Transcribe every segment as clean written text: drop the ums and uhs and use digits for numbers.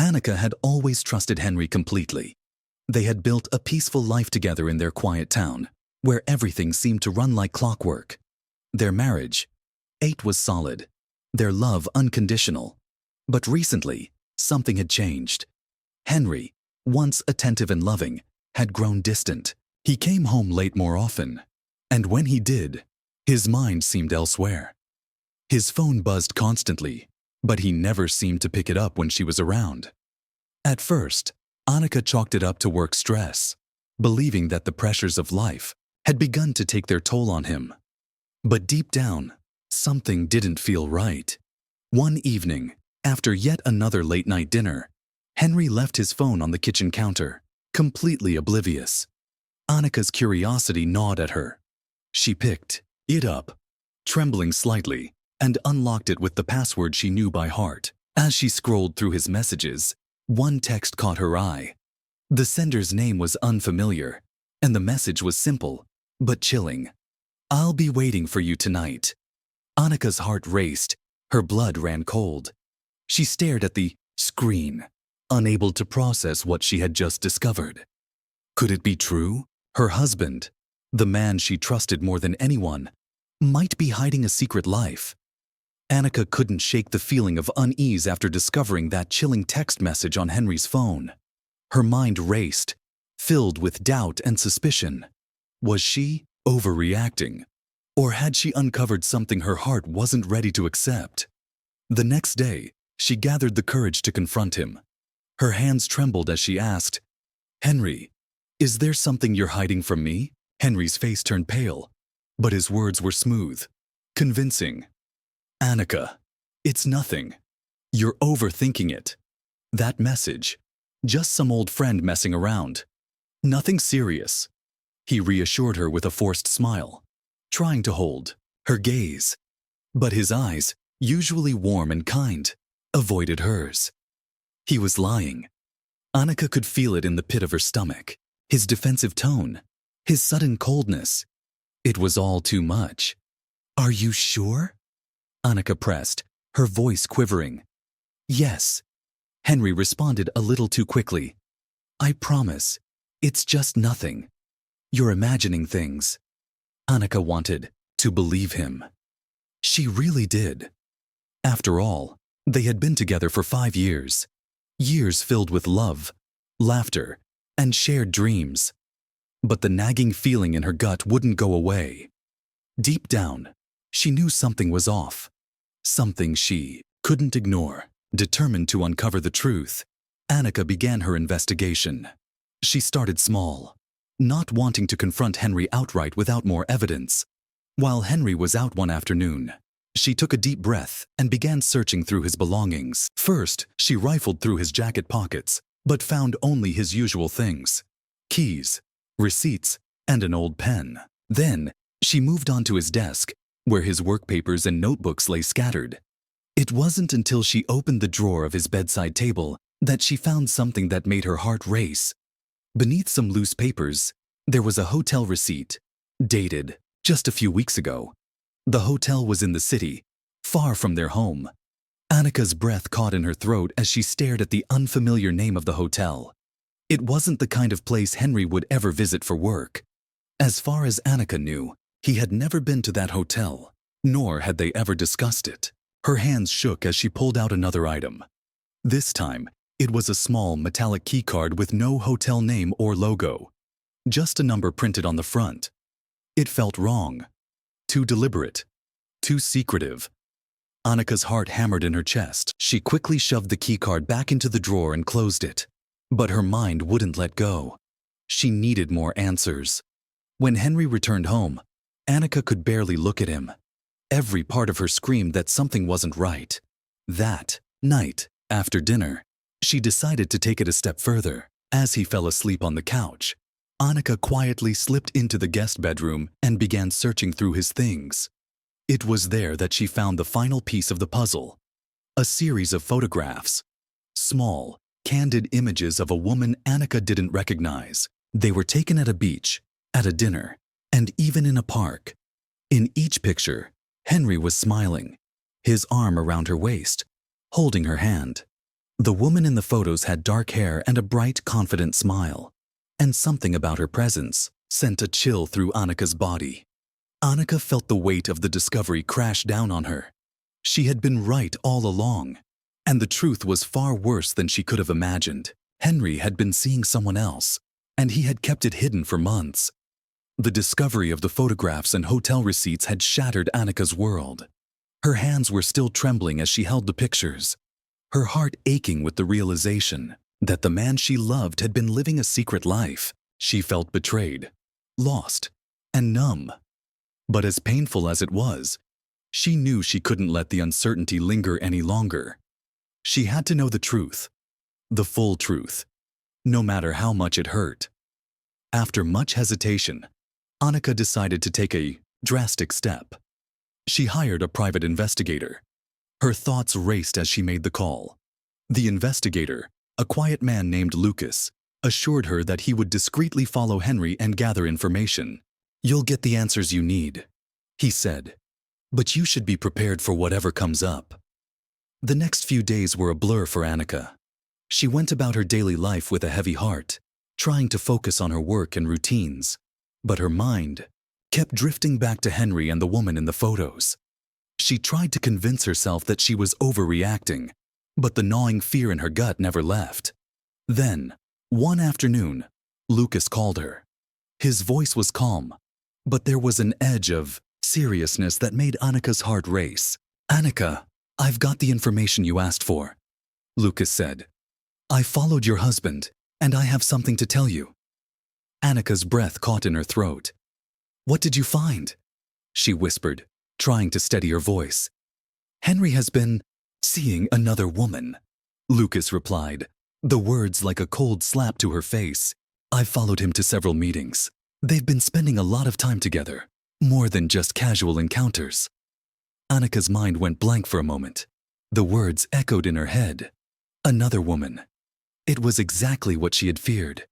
Annika had always trusted Henry completely. They had built a peaceful life together in their quiet town, where everything seemed to run like clockwork. Their marriage, 8 was solid. Their love unconditional. But recently, something had changed. Henry, once attentive and loving, had grown distant. He came home late more often, and when he did, his mind seemed elsewhere. His phone buzzed constantly, but he never seemed to pick it up when she was around. At first, Annika chalked it up to work stress, believing that the pressures of life had begun to take their toll on him. But deep down, something didn't feel right. One evening, after yet another late-night dinner, Henry left his phone on the kitchen counter, completely oblivious. Annika's curiosity gnawed at her. She picked it up, trembling slightly, and unlocked it with the password she knew by heart. As she scrolled through his messages, one text caught her eye. The sender's name was unfamiliar, and the message was simple, but chilling. "I'll be waiting for you tonight." Annika's heart raced, her blood ran cold. She stared at the screen, unable to process what she had just discovered. Could it be true? Her husband, the man she trusted more than anyone, might be hiding a secret life. Annika couldn't shake the feeling of unease after discovering that chilling text message on Henry's phone. Her mind raced, filled with doubt and suspicion. Was she overreacting? Or had she uncovered something her heart wasn't ready to accept? The next day, she gathered the courage to confront him. Her hands trembled as she asked, "Henry, is there something you're hiding from me?" Henry's face turned pale, but his words were smooth, convincing. "Annika, it's nothing. You're overthinking it. That message, just some old friend messing around. Nothing serious." He reassured her with a forced smile, trying to hold her gaze. But his eyes, usually warm and kind, avoided hers. He was lying. Annika could feel it in the pit of her stomach. His defensive tone, his sudden coldness. It was all too much. "Are you sure?" Annika pressed, her voice quivering. "Yes." Henry responded a little too quickly. "I promise, it's just nothing. You're imagining things." Annika wanted to believe him. She really did. After all, they had been together for 5 years. Years filled with love, laughter, and shared dreams. But the nagging feeling in her gut wouldn't go away. Deep down, she knew something was off. Something she couldn't ignore. Determined to uncover the truth, Annika began her investigation. She started small, not wanting to confront Henry outright without more evidence. While Henry was out one afternoon, she took a deep breath and began searching through his belongings. First, she rifled through his jacket pockets, but found only his usual things: keys, receipts, and an old pen. Then, she moved on to his desk, where his work papers and notebooks lay scattered. It wasn't until she opened the drawer of his bedside table that she found something that made her heart race. Beneath some loose papers, there was a hotel receipt, dated just a few weeks ago. The hotel was in the city, far from their home. Annika's breath caught in her throat as she stared at the unfamiliar name of the hotel. It wasn't the kind of place Henry would ever visit for work. As far as Annika knew, he had never been to that hotel, nor had they ever discussed it. Her hands shook as she pulled out another item. This time, it was a small metallic keycard with no hotel name or logo, just a number printed on the front. It felt wrong. Too deliberate, too secretive. Annika's heart hammered in her chest. She quickly shoved the keycard back into the drawer and closed it. But her mind wouldn't let go. She needed more answers. When Henry returned home, Annika could barely look at him. Every part of her screamed that something wasn't right. That night, after dinner, she decided to take it a step further. As he fell asleep on the couch, Annika quietly slipped into the guest bedroom and began searching through his things. It was there that she found the final piece of the puzzle: a series of photographs. Small, candid images of a woman Annika didn't recognize. They were taken at a beach, at a dinner, and even in a park. In each picture, Henry was smiling, his arm around her waist, holding her hand. The woman in the photos had dark hair and a bright, confident smile, and something about her presence sent a chill through Annika's body. Annika felt the weight of the discovery crash down on her. She had been right all along, and the truth was far worse than she could have imagined. Henry had been seeing someone else, and he had kept it hidden for months. The discovery of the photographs and hotel receipts had shattered Annika's world. Her hands were still trembling as she held the pictures, her heart aching with the realization that the man she loved had been living a secret life. She felt betrayed, lost, and numb. But as painful as it was, she knew she couldn't let the uncertainty linger any longer. She had to know the truth, the full truth, no matter how much it hurt. After much hesitation, Annika decided to take a drastic step. She hired a private investigator. Her thoughts raced as she made the call. The investigator, a quiet man named Lucas, assured her that he would discreetly follow Henry and gather information. "You'll get the answers you need," he said, "but you should be prepared for whatever comes up." The next few days were a blur for Annika. She went about her daily life with a heavy heart, trying to focus on her work and routines, but her mind kept drifting back to Henry and the woman in the photos. She tried to convince herself that she was overreacting, but the gnawing fear in her gut never left. Then, one afternoon, Lucas called her. His voice was calm, but there was an edge of seriousness that made Annika's heart race. "Annika, I've got the information you asked for," Lucas said. "I followed your husband, and I have something to tell you." Annika's breath caught in her throat. "What did you find?" she whispered, trying to steady her voice. "Henry has been seeing another woman," Lucas replied, the words like a cold slap to her face. "I've followed him to several meetings. They've been spending a lot of time together, more than just casual encounters." Annika's mind went blank for a moment. The words echoed in her head. Another woman. It was exactly what she had feared.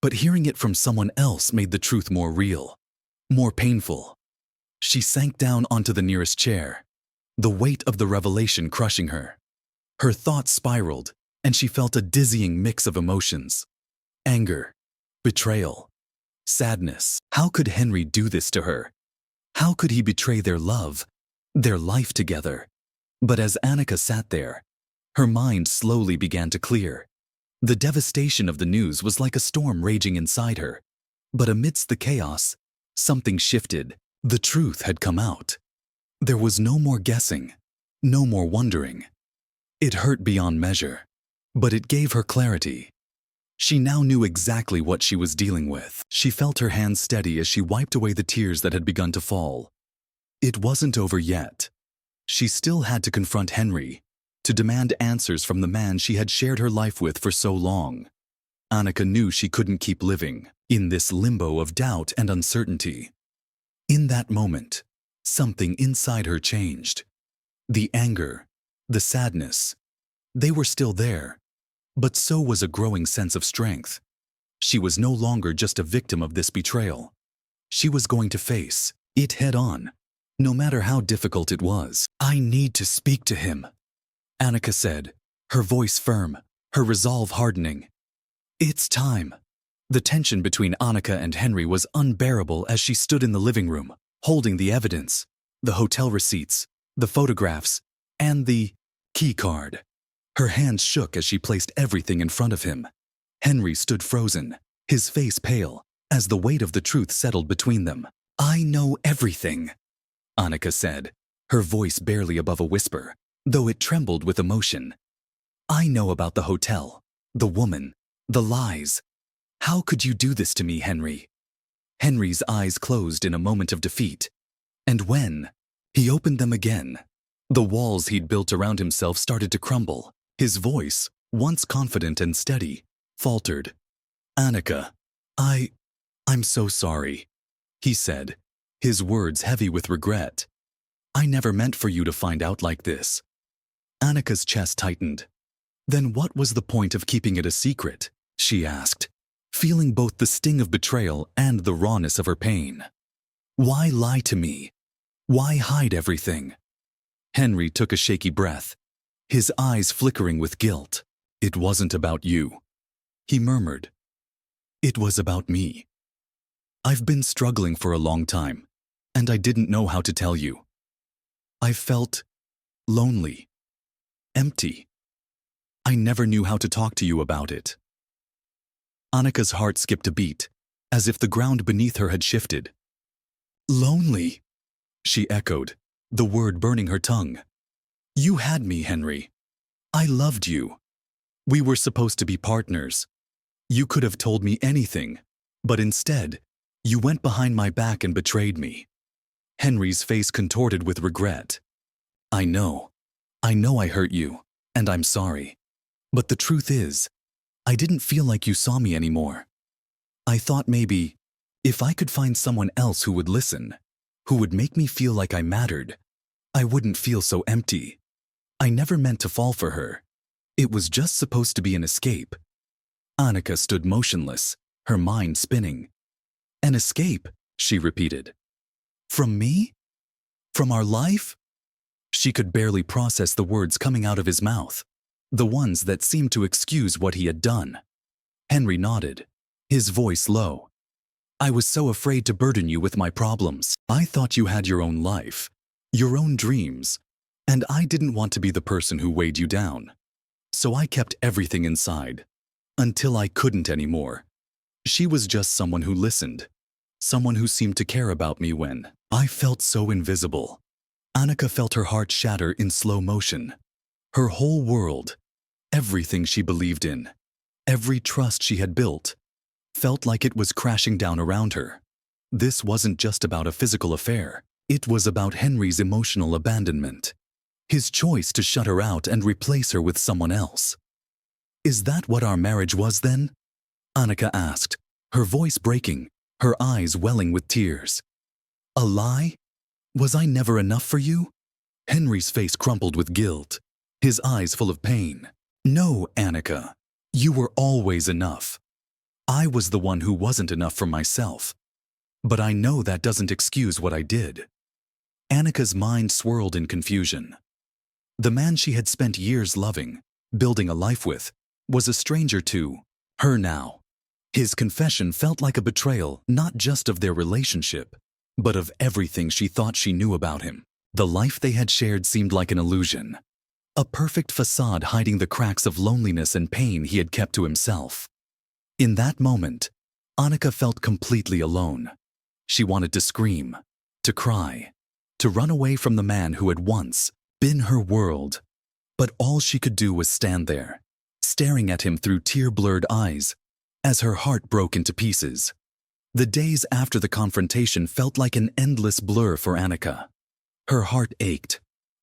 But hearing it from someone else made the truth more real, more painful. She sank down onto the nearest chair, the weight of the revelation crushing her. Her thoughts spiraled, and she felt a dizzying mix of emotions. Anger, betrayal, sadness. How could Henry do this to her? How could he betray their love, their life together? But as Annika sat there, her mind slowly began to clear. The devastation of the news was like a storm raging inside her. But amidst the chaos, something shifted. The truth had come out. There was no more guessing, no more wondering. It hurt beyond measure, but it gave her clarity. She now knew exactly what she was dealing with. She felt her hands steady as she wiped away the tears that had begun to fall. It wasn't over yet. She still had to confront Henry, to demand answers from the man she had shared her life with for so long. Annika knew she couldn't keep living in this limbo of doubt and uncertainty. In that moment, something inside her changed. The anger, the sadness, they were still there, but so was a growing sense of strength. She was no longer just a victim of this betrayal. She was going to face it head on, no matter how difficult it was. "I need to speak to him," Annika said, her voice firm, her resolve hardening. "It's time." The tension between Annika and Henry was unbearable as she stood in the living room, holding the evidence, the hotel receipts, the photographs, and the key card. Her hands shook as she placed everything in front of him. Henry stood frozen, his face pale, as the weight of the truth settled between them. "I know everything," Annika said, her voice barely above a whisper, though it trembled with emotion. "I know about the hotel, the woman, the lies. How could you do this to me, Henry?" Henry's eyes closed in a moment of defeat, and when he opened them again, the walls he'd built around himself started to crumble. His voice, once confident and steady, faltered. "Annika, I'm so sorry," he said, his words heavy with regret. "I never meant for you to find out like this." Annika's chest tightened. "Then what was the point of keeping it a secret?" she asked, feeling both the sting of betrayal and the rawness of her pain. "Why lie to me? Why hide everything?" Henry took a shaky breath, his eyes flickering with guilt. "It wasn't about you," he murmured. "It was about me. I've been struggling for a long time, and I didn't know how to tell you. I felt lonely, empty. I never knew how to talk to you about it." Annika's heart skipped a beat, as if the ground beneath her had shifted. "Lonely," she echoed, the word burning her tongue. "You had me, Henry. I loved you. We were supposed to be partners. You could have told me anything, but instead, you went behind my back and betrayed me." Henry's face contorted with regret. I know I hurt you, and I'm sorry. But the truth is, I didn't feel like you saw me anymore. I thought maybe, if I could find someone else who would listen, who would make me feel like I mattered, I wouldn't feel so empty. I never meant to fall for her. It was just supposed to be an escape." Annika stood motionless, her mind spinning. "An escape," she repeated. "From me? From our life?" She could barely process the words coming out of his mouth, the ones that seemed to excuse what he had done. Henry nodded, his voice low. "I was so afraid to burden you with my problems. I thought you had your own life, your own dreams, and I didn't want to be the person who weighed you down. So I kept everything inside, until I couldn't anymore. She was just someone who listened, someone who seemed to care about me when I felt so invisible." Annika felt her heart shatter in slow motion. Her whole world, everything she believed in, every trust she had built, felt like it was crashing down around her. This wasn't just about a physical affair. It was about Henry's emotional abandonment, his choice to shut her out and replace her with someone else. "Is that what our marriage was then?" Annika asked, her voice breaking, her eyes welling with tears. "A lie? Was I never enough for you?" Henry's face crumpled with guilt, his eyes full of pain. "No, Annika. You were always enough. I was the one who wasn't enough for myself. But I know that doesn't excuse what I did." Annika's mind swirled in confusion. The man she had spent years loving, building a life with, was a stranger to her now. His confession felt like a betrayal not just of their relationship, but of everything she thought she knew about him. The life they had shared seemed like an illusion, a perfect facade hiding the cracks of loneliness and pain he had kept to himself. In that moment, Annika felt completely alone. She wanted to scream, to cry, to run away from the man who had once been her world. But all she could do was stand there, staring at him through tear-blurred eyes, as her heart broke into pieces. The days after the confrontation felt like an endless blur for Annika. Her heart ached,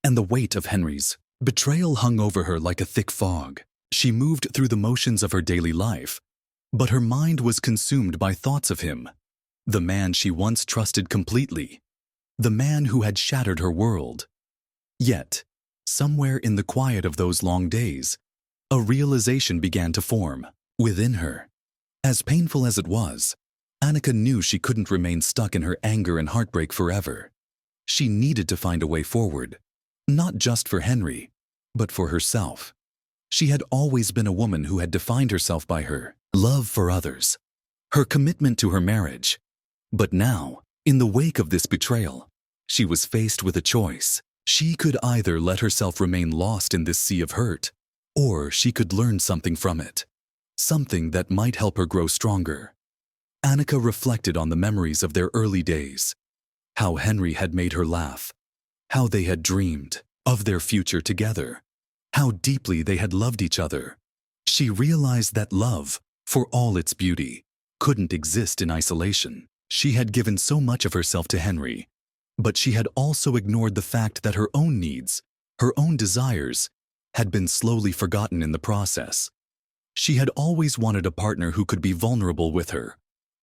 and the weight of Henry's betrayal hung over her like a thick fog. She moved through the motions of her daily life, but her mind was consumed by thoughts of him, the man she once trusted completely, the man who had shattered her world. Yet, somewhere in the quiet of those long days, a realization began to form within her. As painful as it was, Annika knew she couldn't remain stuck in her anger and heartbreak forever. She needed to find a way forward, not just for Henry, but for herself. She had always been a woman who had defined herself by her love for others, her commitment to her marriage. But now, in the wake of this betrayal, she was faced with a choice. She could either let herself remain lost in this sea of hurt, or she could learn something from it, something that might help her grow stronger. Annika reflected on the memories of their early days, how Henry had made her laugh, how they had dreamed of their future together, how deeply they had loved each other. She realized that love, for all its beauty, couldn't exist in isolation. She had given so much of herself to Henry, but she had also ignored the fact that her own needs, her own desires, had been slowly forgotten in the process. She had always wanted a partner who could be vulnerable with her,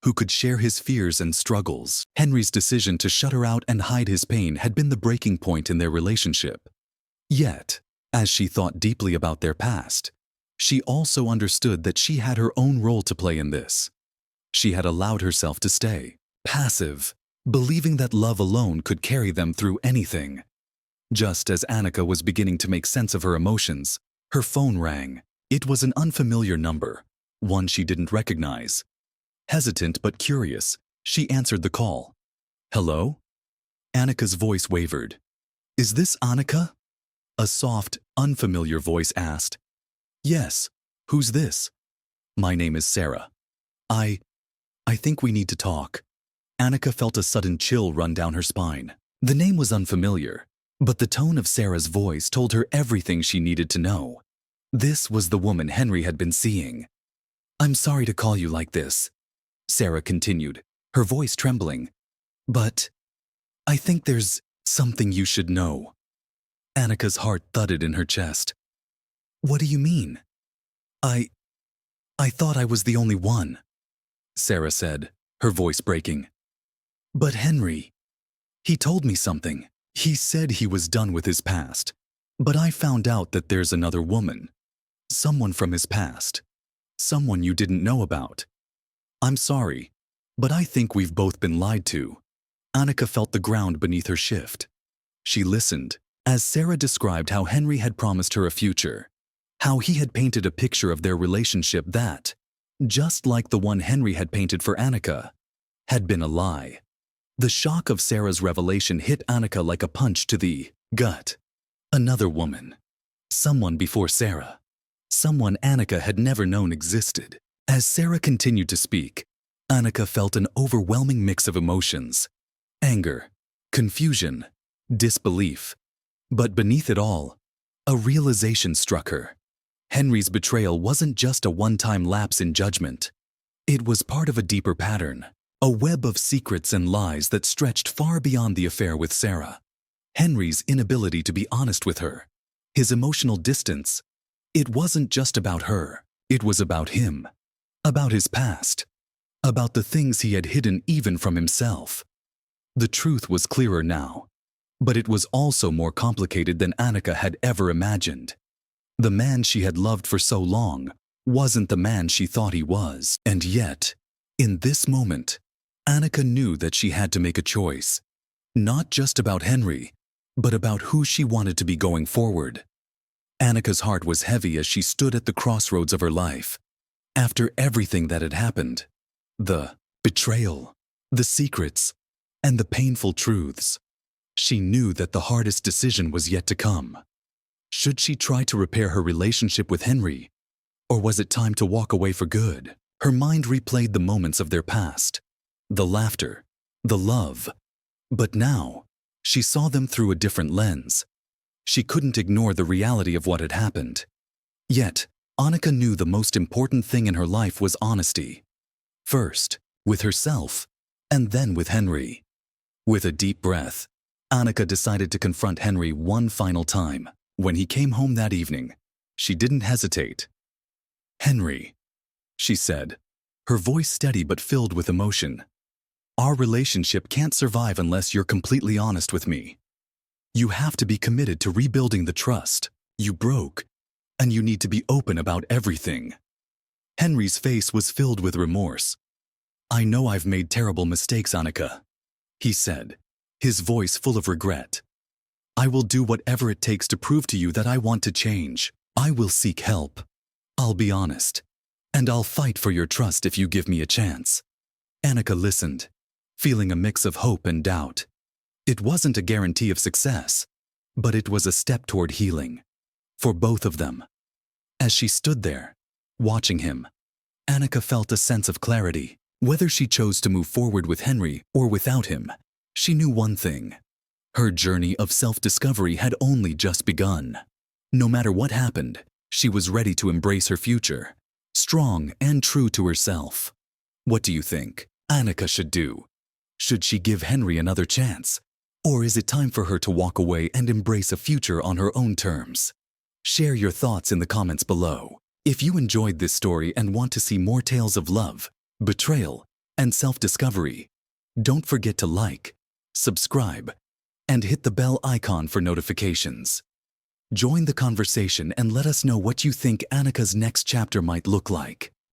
who could share his fears and struggles. Henry's decision to shut her out and hide his pain had been the breaking point in their relationship. Yet, as she thought deeply about their past, she also understood that she had her own role to play in this. She had allowed herself to stay passive, believing that love alone could carry them through anything. Just as Annika was beginning to make sense of her emotions, her phone rang. It was an unfamiliar number, one she didn't recognize. Hesitant but curious, she answered the call. "Hello?" Annika's voice wavered. "Is this Annika?" A soft, unfamiliar voice asked. "Yes. Who's this?" "My name is Sarah. I think we need to talk." Annika felt a sudden chill run down her spine. The name was unfamiliar, but the tone of Sarah's voice told her everything she needed to know. This was the woman Henry had been seeing. "I'm sorry to call you like this," Sarah continued, her voice trembling. "But I think there's something you should know." Annika's heart thudded in her chest. "What do you mean?" I thought I was the only one," Sarah said, her voice breaking. "But Henry, he told me something. He said he was done with his past, but I found out that there's another woman, someone from his past, someone you didn't know about. I'm sorry, but I think we've both been lied to." Annika felt the ground beneath her shift. She listened as Sarah described how Henry had promised her a future, how he had painted a picture of their relationship that, just like the one Henry had painted for Annika, had been a lie. The shock of Sarah's revelation hit Annika like a punch to the gut. Another woman. Someone before Sarah. Someone Annika had never known existed. As Sarah continued to speak, Annika felt an overwhelming mix of emotions. Anger, confusion, disbelief. But beneath it all, a realization struck her. Henry's betrayal wasn't just a one-time lapse in judgment. It was part of a deeper pattern, a web of secrets and lies that stretched far beyond the affair with Sarah. Henry's inability to be honest with her, his emotional distance, it wasn't just about her, it was about him, about his past, about the things he had hidden even from himself. The truth was clearer now, but it was also more complicated than Annika had ever imagined. The man she had loved for so long wasn't the man she thought he was, and yet, in this moment, Annika knew that she had to make a choice, not just about Henry, but about who she wanted to be going forward. Annika's heart was heavy as she stood at the crossroads of her life. After everything that had happened, the betrayal, the secrets, and the painful truths, she knew that the hardest decision was yet to come. Should she try to repair her relationship with Henry, or was it time to walk away for good? Her mind replayed the moments of their past, the laughter, the love. But now, she saw them through a different lens. She couldn't ignore the reality of what had happened. Yet, Annika knew the most important thing in her life was honesty. First, with herself, and then with Henry. With a deep breath, Annika decided to confront Henry one final time. When he came home that evening, she didn't hesitate. "Henry," she said, her voice steady but filled with emotion. "Our relationship can't survive unless you're completely honest with me. You have to be committed to rebuilding the trust you broke, and you need to be open about everything." Henry's face was filled with remorse. "I know I've made terrible mistakes, Annika," he said, his voice full of regret. "I will do whatever it takes to prove to you that I want to change. I will seek help. I'll be honest. And I'll fight for your trust if you give me a chance." Annika listened, feeling a mix of hope and doubt. It wasn't a guarantee of success, but it was a step toward healing. For both of them. As she stood there, watching him, Annika felt a sense of clarity. Whether she chose to move forward with Henry or without him, she knew one thing. Her journey of self-discovery had only just begun. No matter what happened, she was ready to embrace her future, strong and true to herself. What do you think Annika should do? Should she give Henry another chance? Or is it time for her to walk away and embrace a future on her own terms? Share your thoughts in the comments below. If you enjoyed this story and want to see more tales of love, betrayal, and self-discovery, don't forget to like, subscribe, and hit the bell icon for notifications. Join the conversation and let us know what you think Annika's next chapter might look like.